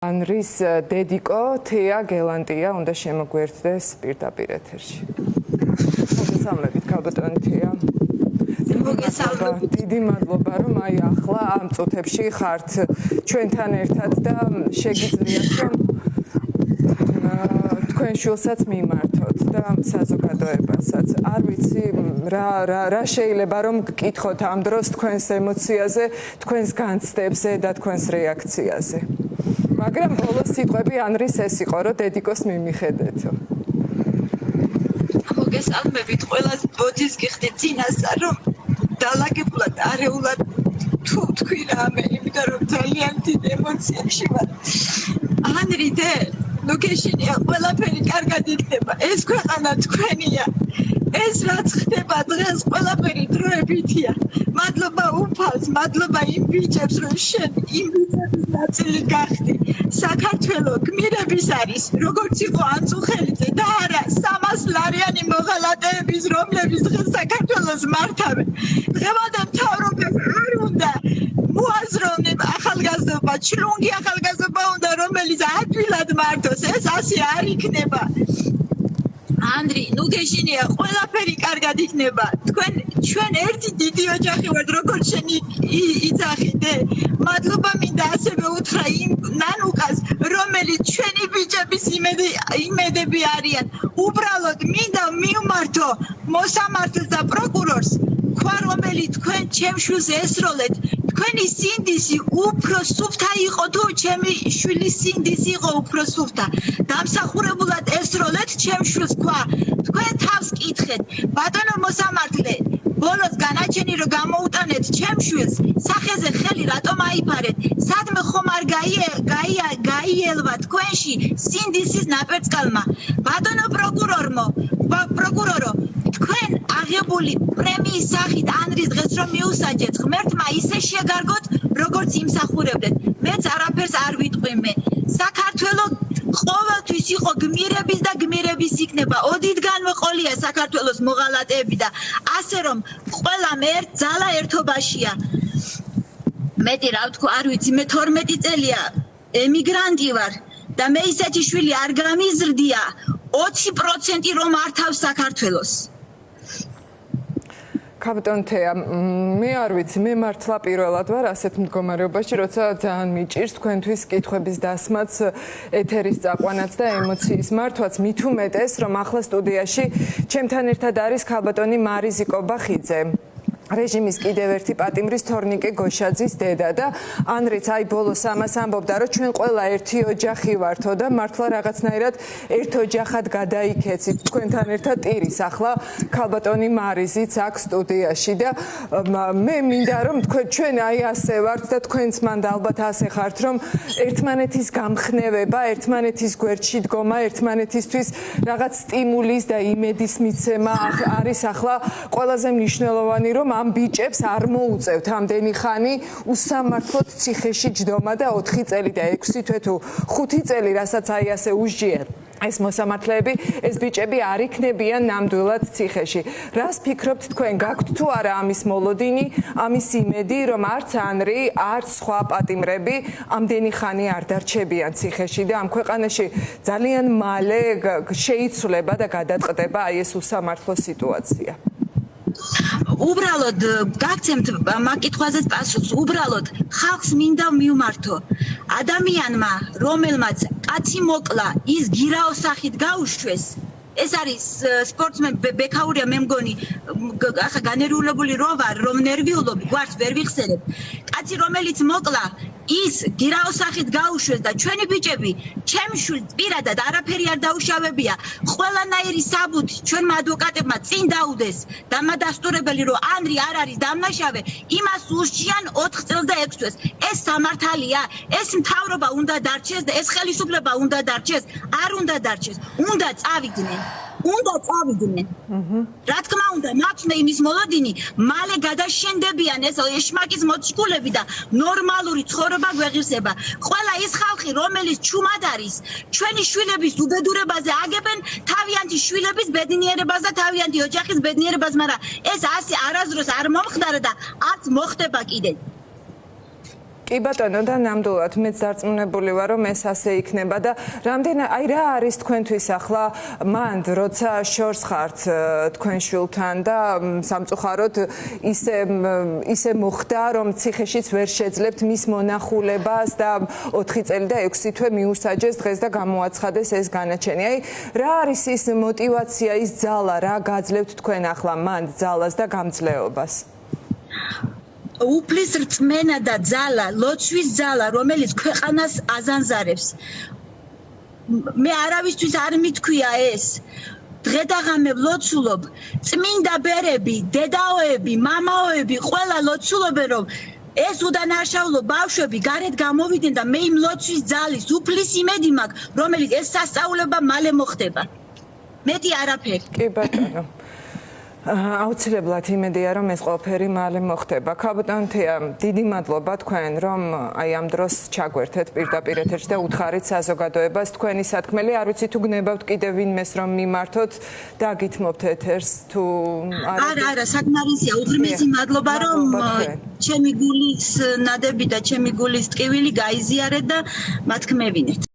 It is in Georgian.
ანრის დედიკო თეა გელანტია უნდა შემოგვერთდეს პირდაპირ ეთერში. მოგესალმებით ქალბატონი თეა. დიდი მადლობა რომ აი ახლა ამ წუთებში ხართ ჩვენთან ერთად და შეგიძლიათ რომ თქვენ შულსაც მიმართოთ და საზოგადოებასაც. არ ვიცი რა შეიძლება რომ გკითხოთ ამ დროს თქვენს ემოციაზე, თქვენს განცდებზე და თქვენს რეაქციაზე. მაგრამ ბოლოს სიტყვები ანრის ეს იყო, რომ დედიკოს მიმიხედეთო. მოგესალმებით ყველას ბოძის გიხდით წინასწარ რომ დალაგებულად არეულად თუ თქვი რამე, იმიტომ რომ ძალიან დიდ ემოციებში ვარ. ანრი დე ნუ გეშინია ყველაფერი კარგად იქნება. ეს ქვეყანა თქვენია. ეს რაც ხდება დღეს ყველაფერი დროებითია. მადლობა უფალს, მადლობა იმ ბიჭებს რომ შენ იმ ბიჭების ნაწილი გახდი. საქართველო გმირების არის, როგორც იყო ანწუხელიძე და არა 300 ლარიანი მოღალატეების, რომლებიც დღეს საქართველოს მართავენ. დღევანდელ მთავრობას არ უნდა მოაზროვნებ ახალგაზრდობა, ჩლუნგი ახალგაზრდობა უნდა, რომელიც ადვილად მართოს. ეს ასე არ იქნება. ანდრი, ნუ გეშინია, ყველაფერი კარგად იქნება. ჩვენ ერთი დიდი ოჯახი ვართ, როგორც შენ იცახიდე. მადლობა მინდა ასევე უთხრა იმ ნანუკას, რომელიც ჩვენი ბიჭების იმედები არიან. უბრალოდ მინდა მივმართო მოსამართლეს და პროკურორს, ქვა რომელი თქვენ ჩემშვილს ესროლეთ. თქვენი სინდისი უფრო სუფთა იყო თუ ჩემი შვილის სინდისი იყო უფრო სუფთა. დამსახურებულად ესროლეთ ჩემშვილს ქვა. თქვენ თავს კითხეთ, ბატონო მოსამართლე, ბოლოს განაჩენი რომ გამოუტანეთ ჩემშვილს, სახეზე ხელი რატომ აიფარეთ? სადმე ხომ არ გაიელვა თქვენში სინდისის ნაპერწკალმა? ბატონო პროკურორო, თქვენ აღებული პრემიის სახით ანრის დღეს რომ მიუსაჯეთ, ღმერთმა ისე შეგარგოთ, როგორც იმსახურებდეთ. მეც არაფერს არ ვიტყვი მე. საქართველო ყოველთვის იყო გმირების და გმირების იქნება. ოდითგანვე ყოლია საქართველოს მოღალატეები და ასე რომ ყველამ ძალა ერთობაშია. მეტი რა ვთქვა, არ ვიცი, მე 12 წელია ემიგრანტი ვარ და მე ისეთი შვილი არ გამიზრდია 20% რომ ართავს საქართველოს. ქალბატონ თეა, მე არ ვიცი, მე მართლა პირველად ვარ ასეთ მდგომარეობაში, როცა ძალიან მიჭირს თქვენთვის კითხვების დასმაც, ეთერის წაყვანაც და ემოციის მართვაც, მით უმეტეს, რომ ახლა სტუდიაში ჩემთან ერთად არის ქალბატონი მარიზი კობახიძე. რეჟიმის კიდევ ერთი პატიმრის თორნიკე გოშაძის დედა და ანრიც აი ბოლოს ამას ამბობდა, რომ ჩვენ ყველა ერთი ოჯახი ვართო და მართლა რაღაცნაირად ერთ ოჯახად გადაიქეცით თქვენთან ერთად ტირის ახლა ქალბატონი მარიზიც აქ სტუდიაში და მე მინდა რომ ჩვენ აი ასე ვართ და თქვენც მანდ ალბათ ასე ხართ, რომ ერთმანეთის გამხნევება, ერთმანეთის გვერდში დგომა, ერთმანეთისთვის რაღაც სტიმულის და იმედის მიცემა არის ახლა ყველაზე მნიშვნელოვანი, რომ ამ ბიჭებს არ მოუწევთ ამდენი ხანი უსამართლოდ ციხეში ჯდომა და 4 წელი და 6 თვე თუ 5 წელი, რასაც აი ასე უსჯიან ეს მოსამართლეები, ეს ბიჭები არ იქნებიან ნამდვილად ციხეში. რას ფიქრობთ თქვენ, გაქვთ თუ არა ამის მოლოდინი, ამის იმედი, რომ არც ანრი, არც სხვა პატიმრები ამდენი ხანი არ დარჩებიან ციხეში და ამ ქვეყანაში ძალიან მალე შეიცვლება და გადაწყდება აი ეს უსამართლო სიტუაცია? უბრალოდ გაგცემთ მაკითხვაზეც პასუხს, უბრალოდ ხალხს მინდა მივმართო. ადამიანმა, რომელმაც კაცი მოკლა, ის გირაოს სახით გაუშვეს. ეს არის სპორტსმენ ბექაურია, მე მგონი, ახლა განერულებული რო ვარ, რომ ნერვიულობ, გვარს ვერ ვიხსენებ. კაცი რომელიც მოკლა, ის გირაოს სახით გაუშვეს და ჩვენი ბიჭები, ჩემი შვილს პირადად არაფერი არ დაუშავებია. ყველანაირი საბუთი ჩვენმა ადვოკატებმა წინ დაუდეს დამადასტურებელი, რომ ანრი არ არის დამნაშავე, იმას უსჯიან 4 წელს და 6 თვეს. ეს სამართალია? ეს მთავრობა უნდა დარჩეს და ეს ხელისუფლება უნდა დარჩეს? არ უნდა დარჩეს. უნდა წავიდნენ. რა თქმა უნდა, მაქვს მე იმის მოლოდინი, მალე გადაშენდებიან ეს ეშმაკის მოჭკულები და ნორმალური ცხოვრება გვეღირსება. ყველა ის ხალხი, რომელიც ჩუმად არის, ჩვენი შვილების უბედურებაზე აგებენ თავიანთი შვილების ბედნიერებას და თავიანთი ოჯახის ბედნიერებას, მაგრამ ეს ასე არასდროს არ მომხდარა და არც მოხდება კიდე. კი ბატონო და ნამდვილად მეც დარწმუნებული ვარ რომ ეს ასე იქნება და აი რა არის თქვენთვის ახლა მანდ როცა შორს ხართ თქვენ შვილთან და სამწუხაროდ ისე მოხდა რომ ციხეშიც ვერ შეძლებთ მის მონახულებას და 4 წელი და 6 თვე მიუსაჯეს დღეს და გამოაცხადეს ეს განაჩენი. აი რა არის ის мотивация, ის ძალა, რა გაძლევთ თქვენ ახლა მანდ ძალას და გამძლეობას? უფლის რწმენა და ძალა, ლოცვის ძალა, რომელიც ქვეყანას აზანზარებს. მე არავისთვის არ მithქვია ეს. დღე და ღამე ვლოცულობ, წმინდა ბერები, დედაოები, მამაოები, ყველა ლოცულობენ რომ ეს უდანაშაულო ბავშვები გარეთ გამოვიდნენ და მე იმ ლოცვის ძალის უფლის იმედი მაქვს, რომელიც ეს სასწაულება მალე მოხდება. მეტი არაფერი. კი ბატონო. აუცილებლად იმედია რომ ეს ყველაფერი მალე მოხდება. ქაბატონ თეა, დიდი მადლობა თქვენ რომ აი ამ დროს ჩაგვერთეთ პირდაპირ ეთერში და უთხარით საზოგადოებას თქვენი სათქმელი. არ ვიცი თუ გნებავთ კიდევ ვინმეს რომ მიმართოთ და გითმობთ ეთერს თუ არა, საკმარისია. უღრმესი მადლობა რომ ჩემი გულის ნადები და ჩემი გულის ტკივილი გაიზიარეთ და მათქმევინეთ.